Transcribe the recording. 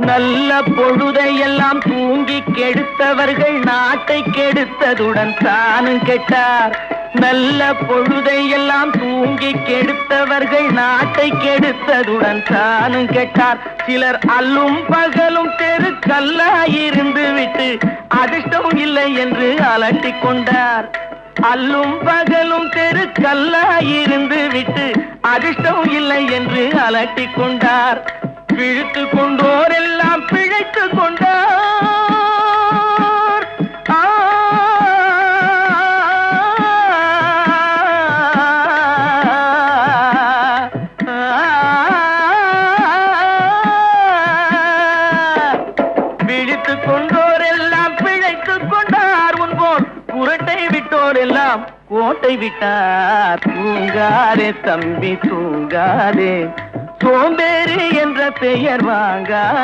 நல்ல பொழுதையெல்லாம் தூங்கி கெடுத்தவர்கள் நாட்டை கெடுத்ததுடன் தானும் கெட்டார். நல்ல பொழுதையெல்லாம் தூங்கி கெடுத்தவர்கள் நாட்டை கெடுத்ததுடன் தானும் கெட்டார். சிலர் அல்லும் பகலும் தெருக்கல்லாயிருந்து விட்டு அதிர்ஷ்டம் இல்லை என்று அலட்டிக் கொண்டார். அல்லும் பகலும் தெருக்கல்லாயிருந்து விட்டு அதிர்ஷ்டம் இல்லை என்று அலட்டிக் கொண்டார். பிழைத்து கொண்டோர் எல்லாம் பிழைத்து கொண்டார். பிழைத்து கொண்டோர் எல்லாம் பிழைத்து கொண்டார். உன்போர் குரட்டை விட்டோர் எல்லாம் கோட்டை விட்டார். தூங்காதே தம்பி தூங்காதே, சோம்பேறி என்ற பெயர் வாங்காதே.